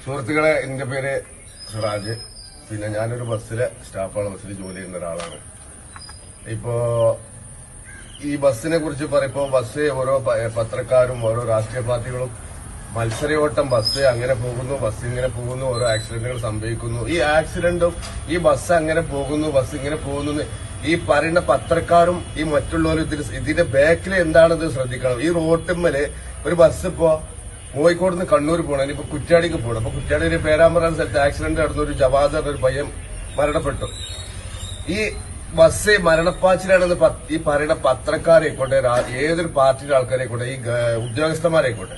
സുഹൃത്തുക്കളെ, എന്റെ പേര് സിറാജ്. പിന്നെ ഞാനൊരു ബസ്സിലെ സ്റ്റാഫാണ്, ബസ്സിൽ ജോലി ചെയ്യുന്ന ഒരാളാണ്. ഇപ്പോ ഈ ബസ്സിനെ കുറിച്ച് പറയുമ്പോ ബസ് ഓരോ പത്രക്കാരും ഓരോ രാഷ്ട്രീയ പാർട്ടികളും മത്സരയോട്ടം, ബസ് അങ്ങനെ പോകുന്നു, ബസ് ഇങ്ങനെ പോകുന്നു, ഓരോ ആക്സിഡന്റുകൾ സംഭവിക്കുന്നു, ഈ ആക്സിഡന്റും ഈ ബസ് അങ്ങനെ പോകുന്നു, ബസ് ഇങ്ങനെ പോകുന്നു, ഈ പറയുന്ന പത്രക്കാരും ഈ മറ്റുള്ളവരും ഇതിന്റെ ബാക്കിൽ എന്താണെന്ന് ശ്രദ്ധിക്കണം. ഈ റോട്ടുമ്മല് ഒരു ബസ് ഇപ്പോ കോഴിക്കോട് നിന്ന് കണ്ണൂർ പോകണം, ഇനിയിപ്പോ കുറ്റ്യാടിക്ക് പോകണം. അപ്പൊ കുറ്റ്യാടി ഒരു പേരാമ്പ്ര സ്ഥലത്ത് ആക്സിഡന്റ് നടന്ന ഒരു ജവാദ് ഒരു പയ്യൻ മരണപ്പെട്ടു. ഈ ബസ് മരണപ്പാച്ചിലാണെന്ന് ഈ പറയുന്ന പത്രക്കാരായിക്കോട്ടെ, ഏതൊരു പാർട്ടിയുടെ ആൾക്കാരായിക്കോട്ടെ, ഈ ഉദ്യോഗസ്ഥന്മാരായിക്കോട്ടെ,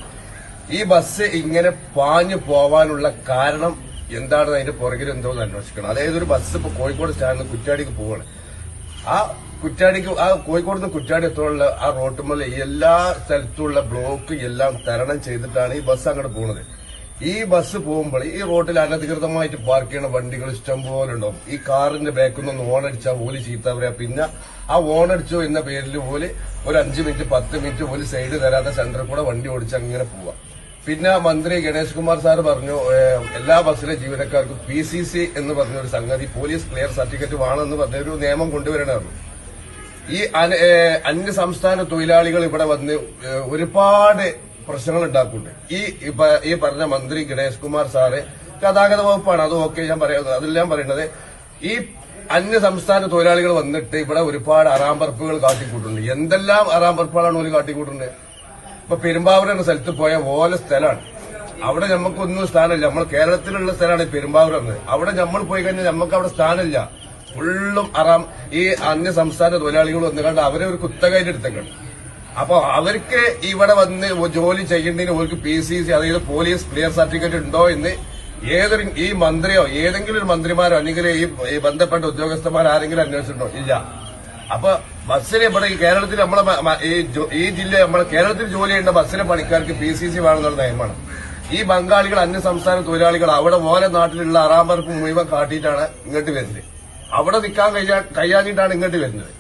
ഈ ബസ് ഇങ്ങനെ പാഞ്ഞു പോവാനുള്ള കാരണം എന്താണെന്ന് അതിന്റെ പുറകിൽ എന്തോന്ന് അന്വേഷിക്കണം. അതായത് ഒരു ബസ് ഇപ്പൊ കോഴിക്കോട് സ്റ്റാൻഡിൽ നിന്ന് കുറ്റ്യാടിക്ക് പോവാണ്. ആ കോഴിക്കോട് നിന്ന് കുറ്റ്യാടി എത്തോളം ആ റോട്ടുമ്മൽ എല്ലാ സ്ഥലത്തുള്ള ബ്ലോക്ക് എല്ലാം തരണം ചെയ്തിട്ടാണ് ഈ ബസ് അങ്ങോട്ട് പോകുന്നത്. ഈ ബസ് പോകുമ്പോൾ ഈ റോട്ടിൽ അനധികൃതമായിട്ട് പാർക്ക് ചെയ്യുന്ന വണ്ടികൾ ഇഷ്ടംപോലെ ഉണ്ടാവും. ഈ കാറിന്റെ ബാക്കിൽ നിന്ന് ഓണടിച്ചാൽ ഓല് ചീത്ത പറയാ. പിന്നെ ആ ഓണടിച്ചോ എന്ന പേരിൽ ഓല് ഒരു 5 മിനിറ്റ് 10 മിനിറ്റ് ഓല് സൈഡ് തരാത്ത സെന്ററിൽ കൂടെ വണ്ടി ഓടിച്ച് അങ്ങനെ പോവാ. പിന്നെ മന്ത്രി ഗണേഷ് കുമാർ സാർ പറഞ്ഞു എല്ലാ ബസ്സിലെ ജീവനക്കാർക്കും PCC എന്ന് പറഞ്ഞൊരു സംഗതി, പോലീസ് ക്ലിയർ സർട്ടിഫിക്കറ്റ് വേണമെന്ന് പറഞ്ഞൊരു നിയമം കൊണ്ടുവരണമായിരുന്നു. ഈ അന്യ സംസ്ഥാന തൊഴിലാളികൾ ഇവിടെ വന്ന് ഒരുപാട് പ്രശ്നങ്ങൾ ഉണ്ടാക്കുന്നുണ്ട്. ഈ പറഞ്ഞ മന്ത്രി ഗണേഷ് കുമാർ സാറ് ഗതാഗത വകുപ്പാണ്, അത് ഓക്കെ, ഞാൻ പറയുന്നത് അതെല്ലാം പറയുന്നത്. ഈ അന്യ സംസ്ഥാന തൊഴിലാളികൾ വന്നിട്ട് ഇവിടെ ഒരുപാട് അറാമ്പറപ്പുകൾ കാട്ടിക്കൂട്ടുണ്ട്. എന്തെല്ലാം അറാമ്പറപ്പുകളാണ് ഓല് കാട്ടിക്കൂട്ടുന്നത്. ഇപ്പൊ പെരുമ്പാവൂർ എന്ന സ്ഥലത്ത് പോയ ഓല സ്ഥലമാണ്. അവിടെ നമുക്കൊന്നും സ്ഥാനമില്ല. നമ്മൾ കേരളത്തിലുള്ള സ്ഥലമാണ് പെരുമ്പാവൂർ എന്നത്. അവിടെ നമ്മൾ പോയി കഴിഞ്ഞാൽ നമുക്ക് അവിടെ സ്ഥാനമില്ല. ഫുള്ളും ഈ അന്യ സംസ്ഥാന തൊഴിലാളികൾ വന്നുകൊണ്ട് അവരെ ഒരു കുത്തകയിൽ എടുത്തേക്കാണ്. അപ്പൊ അവർക്ക് ഇവിടെ വന്ന് ജോലി ചെയ്യേണ്ടതിന് അവർക്ക് PCC, അതായത് പോലീസ് ക്ലിയർ സർട്ടിഫിക്കറ്റ് ഉണ്ടോ എന്ന് ഈ മന്ത്രിയോ ഏതെങ്കിലും ഒരു മന്ത്രിമാരോ അല്ലെങ്കിൽ ഈ ബന്ധപ്പെട്ട ഉദ്യോഗസ്ഥന്മാർ ആരെങ്കിലും അന്വേഷിച്ചിട്ടുണ്ടോ? ഇല്ല. അപ്പൊ ബസ്സിന് ഇവിടെ ഈ കേരളത്തിൽ ഈ ജില്ല കേരളത്തിൽ ജോലി ചെയ്യേണ്ട ബസ്സിലെ പണിക്കാർക്ക് PCC വേണമെന്നുള്ള നിയമമാണ്. ഈ ബംഗാളികൾ അന്യ സംസ്ഥാന തൊഴിലാളികൾ അവിടെ ഓരോ നാട്ടിലുള്ള അറാമ്പറപ്പ് മുഴുവൻ കാട്ടിയിട്ടാണ് ഇങ്ങോട്ട് വരുന്നത്. അവിടെ നിൽക്കാൻ കഴിയാഞ്ഞിട്ടാണ് ഇങ്ങോട്ട് വരുന്നത്.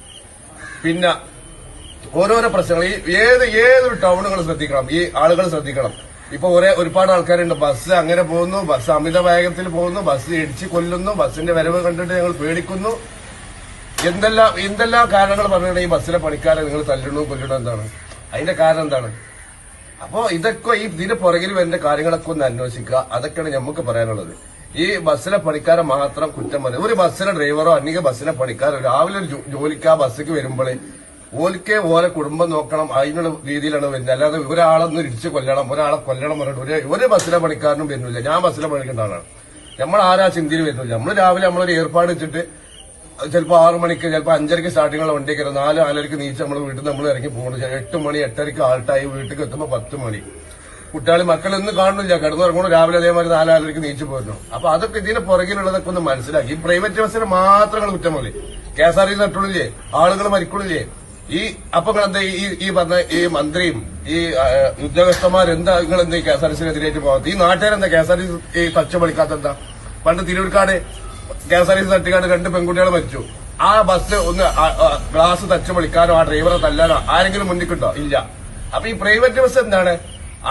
പിന്നെ ഓരോരോ പ്രശ്നങ്ങൾ ഏതൊരു ടൗണുകൾ ശ്രദ്ധിക്കണം, ഈ ആളുകൾ ശ്രദ്ധിക്കണം. ഇപ്പൊ ഒരുപാട് ആൾക്കാരുണ്ട്, ബസ് അങ്ങനെ പോകുന്നു, ബസ് അമിത വേഗത്തിൽ പോകുന്നു, ബസ് ഇടിച്ച് കൊല്ലുന്നു, ബസ്സിന്റെ വരവ് കണ്ടിട്ട് ഞങ്ങൾ പേടിക്കുന്നു, എന്തെല്ലാം കാരണങ്ങൾ പറഞ്ഞിട്ട് ഈ ബസ്സിലെ പണിക്കാരെ നിങ്ങൾ തല്ലണോ കൊല്ലണോ എന്താണ് അതിന്റെ കാരണം എന്താണ്? അപ്പോ ഇതൊക്കെ ഇതിന്റെ പുറകിൽ വരുന്ന കാര്യങ്ങളൊക്കെ ഒന്ന് അന്വേഷിക്കുക. അതൊക്കെയാണ് നമുക്ക് പറയാനുള്ളത്. ഈ ബസ്സിലെ പണിക്കാരെ മാത്രം കുറ്റം പറയും. ഒരു ബസ്സിലെ ഡ്രൈവറോ അല്ലെങ്കിൽ ബസ്സിലെ പണിക്കാരോ രാവിലെ ഒരു ജോലിക്ക് ആ ബസ്സിക്ക് വരുമ്പോൾ ഓലെ കുടുംബം നോക്കണം, അതിനുള്ള രീതിയിലാണ് വരുന്നത്. അല്ലാതെ ഒരാളൊന്നും ഇടിച്ച് കൊല്ലണം, ഒരാളെ കൊല്ലണം പറഞ്ഞിട്ട് ഒരു ബസ്സിലെ പണിക്കാരനും വരുന്നില്ല. ഞാൻ ബസ്സിലെ പണിക്കേണ്ട ആളാണ്. നമ്മൾ ആരാ ചിന്തയിൽ വരുന്നില്ല. നമ്മൾ രാവിലെ നമ്മളൊരു ഏർപ്പാട് വെച്ചിട്ട് ചിലപ്പോൾ 6 മണിക്ക്, ചിലപ്പോൾ 5:30 സ്റ്റാർട്ടിങ്ങുള്ള വണ്ടി കയറും, 4-4:30 നീച്ച് നമ്മൾ വീട്ടിൽ നമ്മൾ ഇറങ്ങി പോകുന്നത്. 8 മണി 8:30 ആൾട്ടായി വീട്ടിൽ എത്തുമ്പോൾ 10 മണി. കുട്ടികൾ മക്കളൊന്നും കാണുന്നില്ല, കിടന്നിറങ്ങണം, രാവിലെ അതേമാതിരി 4-4:30 നീച്ച് പോരുന്നു. അപ്പൊ അതൊക്കെ ഇതിന്റെ പുറകിലുള്ളതൊക്കെ ഒന്ന് മനസ്സിലാക്കി. ഈ പ്രൈവറ്റ് ബസ്സിന് മാത്രം കുറ്റം പോലെ KSRTC നട്ടുള്ളില്ലേ, ആളുകൾ മരിക്കുന്നില്ലേ. അപ്പൊ നിങ്ങളെന്താ ഈ പറഞ്ഞ ഈ മന്ത്രിയും ഈ ഉദ്യോഗസ്ഥന്മാരെന്താ നിങ്ങളെന്താ KSRTC-നെതിരായിട്ട് പോകാത്ത? ഈ നാട്ടുകാരെന്താ KSRTC തച്ചു പഠിക്കാത്തെന്താ? പണ്ട് തിരൂർക്കാട് KSRTC തട്ടിക്കാട് 2 പെൺകുട്ടികൾ മരിച്ചു. ആ ബസ് ഒന്ന് ഗ്ലാസ് തച്ചു വിളിക്കാനോ ആ ഡ്രൈവറെ തല്ലാനോ ആരെങ്കിലും മുന്നിക്കിട്ടോ? ഇല്ല. അപ്പൊ ഈ പ്രൈവറ്റ് ബസ് എന്താണ്,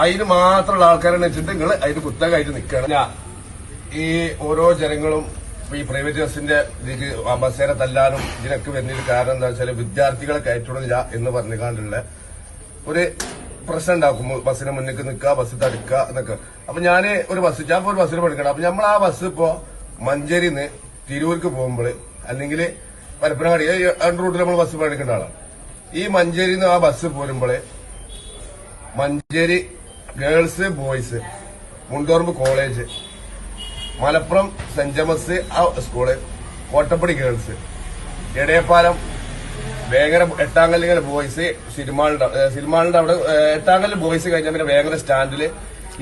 അതിന് മാത്രമുള്ള ആൾക്കാരെ വെച്ചിട്ട് നിങ്ങൾ അതിന് കുത്തകമായിട്ട് നിൽക്കണം. ഈ ഓരോ ജനങ്ങളും ഈ പ്രൈവറ്റ് ബസിന്റെ ബസ്സേരെ തല്ലാനും ഇതിനൊക്കെ വരുന്നതിന് കാരണം എന്താ വെച്ചാൽ വിദ്യാർത്ഥികളെ കയറ്റിവിടില്ല എന്ന് പറഞ്ഞുകൊണ്ടുള്ള ഒരു പ്രശ്നം ഉണ്ടാക്കും. ബസ്സിന് മുന്നിൽ നിൽക്കുക, ബസ് തടുക്കുക എന്നൊക്കെ. അപ്പൊ ഞാൻ ഒരു ബസ്സിൽ പഠിക്കണം. അപ്പൊ നമ്മൾ ആ ബസ് ഇപ്പോ മഞ്ചേരിന്ന് തിരൂർക്ക് പോകുമ്പോൾ അല്ലെങ്കിൽ പരപ്പനങ്ങാടി റൂട്ടിൽ നമ്മൾ ബസ് പഠിക്കേണ്ട ആളാണ്. ഈ മഞ്ചേരിന്ന് ആ ബസ് പോരുമ്പോൾ മഞ്ചേരി ഗേൾസ് ബോയ്സ്, മുണ്ടോർമ്പ് college, Malappuram saint Gemma's school, Kottappadi girls, Edayappalam Vengara എട്ടാങ്കല്ലിങ്ങനെ ബോയ്സ്, സിനിമാളിന്റെ അവിടെ എട്ടാങ്കല്ല് ബോയ്സ് കഴിഞ്ഞാൽ പിന്നെ വേങ്ങര സ്റ്റാൻഡില്,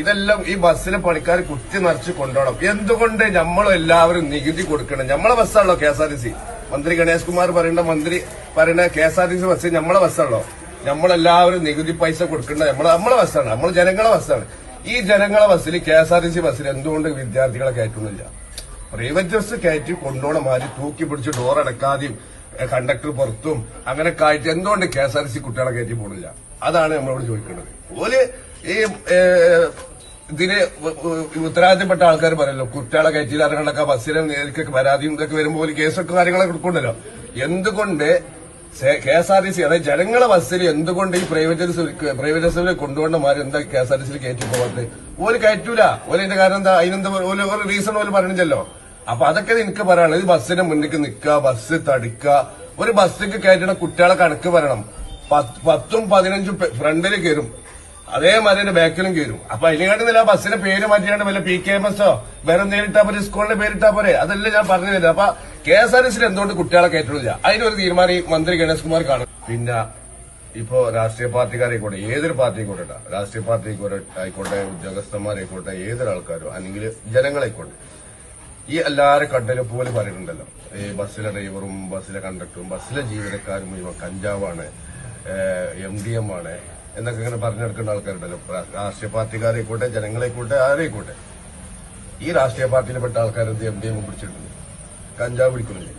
ഇതെല്ലാം ഈ ബസ്സിലെ പണിക്കാർ കുത്തി നിറച്ച് കൊണ്ടുപോകണം. എന്തുകൊണ്ട് നമ്മളെല്ലാവരും നികുതി കൊടുക്കണം? നമ്മളെ ബസ്സാണല്ലോ KSRTC. മന്ത്രി ഗണേഷ് കുമാർ പറയുന്ന KSRTC ബസ് നമ്മളെ ബസ്സാണല്ലോ. നമ്മളെല്ലാവരും നികുതി പൈസ കൊടുക്കേണ്ട നമ്മളെ ബസ്സാണ്, നമ്മൾ ജനങ്ങളെ ബസ്സാണ്. ഈ ജനങ്ങളെ ബസ്സിൽ KSRTC ബസ്സിൽ എന്തുകൊണ്ട് വിദ്യാർത്ഥികളെ കയറ്റുന്നില്ല? പ്രൈവറ്റ് ബസ് കയറ്റി കൊണ്ടുപോകണ മാതിരി തൂക്കി പിടിച്ച് ഡോറടക്കാതെയും കണ്ടക്ടർ പുറത്തും അങ്ങനെയൊക്കെ ആയിട്ട് എന്തുകൊണ്ട് KSRTC കുട്ടികളെ കയറ്റി പോണില്ല? അതാണ് നമ്മളോട് ചോദിക്കേണ്ടത്. ഓല് ഈ ഇതിന് ഉത്തരവാദിത്തപ്പെട്ട ആൾക്കാർ പറയല്ലോ കുട്ടികളെ കയറ്റിയിറങ്ങണൊക്കെ ബസ്സിലെ നേരിക്കൊക്കെ പരാതിയും ഇതൊക്കെ വരുമ്പോൾ കേസൊക്കെ കാര്യങ്ങളൊക്കെ കൊടുക്കണ്ടല്ലോ. എന്തുകൊണ്ട് KSRTC അതായത് ജനങ്ങളെ ബസ്സിൽ എന്തുകൊണ്ട് ഈ പ്രൈവറ്റ് ബസ്സിൽ കൊണ്ടുപോകേണ്ടമാര് എന്താ KSRTC കയറ്റി പോകാത്തത്? ഓല് കയറ്റൂല. ഓലിന്റെ കാരണം എന്താ? അതിനെന്താ ഒരു റീസൺ ഓല് പറഞ്ഞില്ലല്ലോ. അപ്പൊ അതൊക്കെ എനിക്ക് പറയാനുള്ളത്. ഈ ബസ്സിന്റെ മുന്നിലേക്ക് നിൽക്കുക, ബസ് തടിക്കുക, ഒരു ബസ്സിലേക്ക് കയറ്റുന്ന കുട്ടികളെ കണക്ക് പറയണം. 10ഉം 15ഉം ഫ്രണ്ടിൽ കയറും, അതേമാതിരി തന്നെ ബാക്കിലും കയറും. അപ്പൊ അതിനെക്കാട്ടുന്നില്ല ബസ്സിന്റെ പേര് മാറ്റിയാണ്ട് വല്ല PKMS വേറെ നേരിട്ടാ പോരെ, സ്കൂളിന്റെ പേരിട്ടാ പോരെ. അതല്ലേ ഞാൻ പറഞ്ഞു തരുന്നത്. അപ്പൊ KSRTC എന്തുകൊണ്ട് കുട്ടികളെ കയറ്റുന്നില്ല? അതിനൊരു തീരുമാനം ഈ മന്ത്രി ഗണേഷ് കുമാർ കാണും. പിന്നെ ഇപ്പോ രാഷ്ട്രീയ പാർട്ടിക്കാരായിക്കോട്ടെ, ഏതൊരു പാർട്ടി ആയിക്കോട്ടെ, രാഷ്ട്രീയ പാർട്ടി ആയിക്കോട്ടെ, ഉദ്യോഗസ്ഥന്മാരായിക്കോട്ടെ, ഏതൊരാൾക്കാരോ അല്ലെങ്കിൽ ജനങ്ങളായിക്കോട്ടെ, ഈ എല്ലാവരും കണ്ടലും പോലെ പറയുന്നുണ്ടല്ലോ, ഈ ബസ്സിലെ ഡ്രൈവറും ബസ്സിലെ കണ്ടക്ടറും ബസ്സിലെ ജീവനക്കാരും മുഴുവൻ കഞ്ചാവാണ്, MDM ആണ് എന്നൊക്കെ ഇങ്ങനെ പറഞ്ഞെടുക്കുന്ന ആൾക്കാരുണ്ടല്ലോ. രാഷ്ട്രീയ പാർട്ടിക്കാരായിക്കോട്ടെ, ജനങ്ങളായിക്കോട്ടെ, ആരായിക്കോട്ടെ. ഈ രാഷ്ട്രീയ പാർട്ടിയിൽപ്പെട്ട ആൾക്കാരെന്ത് MDM പിടിച്ചിട്ടുണ്ട്, കഞ്ചാവ് പിടിക്കുന്നില്ല.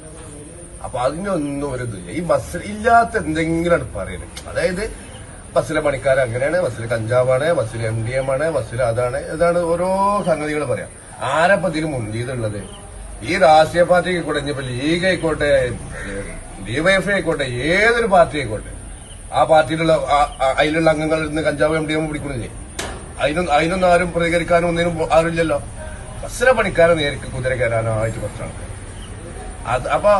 അപ്പൊ അതിനൊന്നും ഒരു ഇതില്ല. ഈ ബസ്സിൽ ഇല്ലാത്ത എന്തെങ്കിലുമാണ് പറയുന്നത്. അതായത് ബസ്സിലെ പണിക്കാർ അങ്ങനെയാണ്, ബസ്സിൽ കഞ്ചാവാണ്, ബസ്സിൽ MDM ആണ്, ബസ്സിൽ അതാണ് ഇതാണ് ഓരോ സംഗതികൾ പറയാം. ആരപ്പോ ഇതിന് മുൻകീതുള്ളത്? ഈ രാഷ്ട്രീയ പാർട്ടി ആയിക്കോട്ടെ, ഇനിയിപ്പോ ലീഗ് ആയിക്കോട്ടെ, DYFI ആയിക്കോട്ടെ, ഏതൊരു പാർട്ടി ആയിക്കോട്ടെ, ആ പാർട്ടിയിലുള്ള അതിലുള്ള അംഗങ്ങൾ ഇന്ന് കഞ്ചാവ് MDM പിടിക്കുന്നില്ലേ? അതിനൊന്നും ആരും പ്രതികരിക്കാനും ഒന്നിനും ആരുമില്ലല്ലോ. ബസ്സിലെ പണിക്കാരെ നേരിട്ട് കുതിര കയറാനായിട്ട് കുറച്ച് ആൾക്കാർ. അപ്പൊ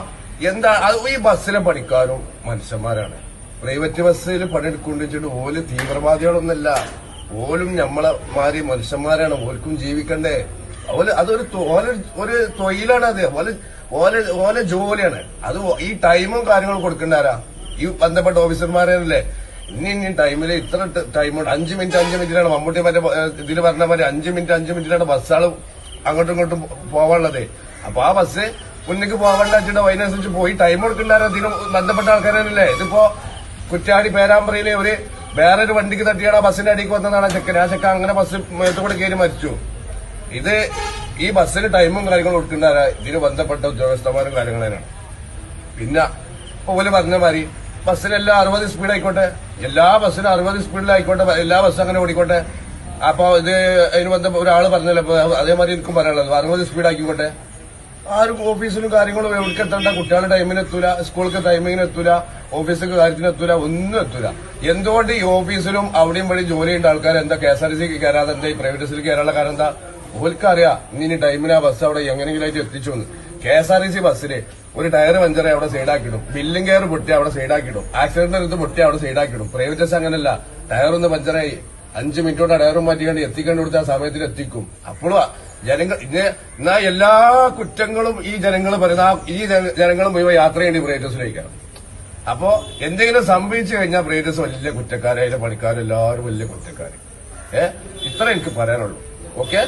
എന്താ ഈ ബസ്സിലെ പണിക്കാരും മനുഷ്യന്മാരാണ്. പ്രൈവറ്റ് ബസ്സിൽ പണിയെടുക്കൊണ്ട് വെച്ചിട്ട് ഓല് തീവ്രവാദികളൊന്നല്ല. ഓലും നമ്മളെ മാതിരി മനുഷ്യന്മാരാണ്. ഓൽക്കും ജീവിക്കണ്ടേ? അതൊരു തൊഴിലാണ്. അത് ഓലെ ജോലിയാണ്. അത് ഈ ടൈമും കാര്യങ്ങളും കൊടുക്കണ്ടാരാ? ഈ ബന്ധപ്പെട്ട ഓഫീസർമാരല്ലേ. ഇനി ടൈമില് ഇത്ര ടൈമുണ്ട്, 5 മിനിറ്റിനാണ് മമ്മൂട്ടി മറ്റേ ഇതിൽ പറഞ്ഞ മാതിരി 5 മിനിറ്റിനാണ് ബസ്സാള് അങ്ങോട്ടും ഇങ്ങോട്ടും പോവാനുള്ളത്. അപ്പൊ ആ ബസ് മുന്നിക്ക് പോവാണ്ട് വെച്ചിട്ട് അതിനനുസരിച്ച് പോയി ടൈം കൊടുക്കണ്ടാരോ? ഇതിന് ബന്ധപ്പെട്ട ആൾക്കാരല്ലേ. ഇതിപ്പോ കുറ്റ്യാടി പേരാമ്പ്രയിലെ വേറൊരു വണ്ടിക്ക് തട്ടിയാണ് ബസ്സിന്റെ അടിക്ക് വന്നതാണ് ചെക്കൻ. ആ ചെക്കൻ അങ്ങനെ ബസ് മേത്ത് കൂടെ കയറി മരിച്ചു. ഇത് ഈ ബസ്സിന് ടൈമും കാര്യങ്ങളും കൊടുക്കണ്ടാരാ? ഇതിന് ബന്ധപ്പെട്ട ഉദ്യോഗസ്ഥന്മാരും കാര്യങ്ങളാണ്. പിന്നെ ഓല് പറഞ്ഞ മാതിരി ബസ്സിലെല്ലാം 60 സ്പീഡ് ആയിക്കോട്ടെ, എല്ലാ ബസ്സിലും 60 സ്പീഡിലായിക്കോട്ടെ, എല്ലാ ബസ്സും അങ്ങനെ ഓടിക്കോട്ടെ. അപ്പൊ ഇത് അതിന് ബന്ധപ്പെട്ട ഒരാള് പറഞ്ഞല്ലോ, അതേമാതിരി എനിക്കും പറയാനുള്ളത് 60 സ്പീഡ് ആക്കിക്കോട്ടെ. ആരും ഓഫീസിലും കാര്യങ്ങളും എവിടേക്ക് എത്തണ്ട, കുട്ടികളുടെ ടൈമിന് എത്തൂല, സ്കൂൾക്ക് ടൈമിങ്ങിന് എത്തൂല, ഓഫീസിൽ കാര്യത്തിന് എത്തൂല, ഒന്നും എത്തൂല. എന്തുകൊണ്ട് ഈ ഓഫീസിലും അവിടെയും വഴി ജോലി ചെയ്യേണ്ട ആൾക്കാർ എന്താ KSRTC കയറാതെ എന്താ ഈ പ്രൈവറ്റ് ബസ്സിൽ കയറാനുള്ള കാരണം എന്താ? ഓൽക്കറിയാം ഇനി ടൈമിന് ആ ബസ് അവിടെ എങ്ങനെയെങ്കിലും എത്തിച്ചു എന്ന്. KSRTC ബസ്സില് ഒരു ടയർ പഞ്ചറെ അവിടെ സൈഡാക്കിടും, ബില്ലിംഗ് കെയർ പൊട്ടി അവിടെ സൈഡാക്കിടും, ആക്സിഡന്റ് എടുത്ത് പൊട്ടി അവിടെ സൈഡാക്കിടും. പ്രൈവറ്റ് ബസ് അങ്ങനല്ല. ടയറൊന്ന് പഞ്ചറായി 5 മിനിറ്റോടെ ടയറും മാറ്റിക്കൊണ്ട് എത്തിക്കേണ്ടി കൊടുത്ത ആ സമയത്തിന് എത്തിക്കും. അപ്പോഴും ജനങ്ങൾ എന്നാ എല്ലാ കുറ്റങ്ങളും ഈ ജനങ്ങൾ പറയുന്ന ഈ ജനങ്ങൾ മുഴുവൻ യാത്ര ചെയ്യേണ്ടി പ്രൈവറ്റ് ബസ്സിലേക്കാണ്. അപ്പോ എന്തെങ്കിലും സംഭവിച്ചു കഴിഞ്ഞാൽ പ്രൈവറ്റ് ബസ് വലിയ കുറ്റക്കാര്, അതിലെ പണിക്കാരും എല്ലാവരും വലിയ കുറ്റക്കാര്. ഇത്ര എനിക്ക് പറയാനുള്ളൂ. ഓക്കെ.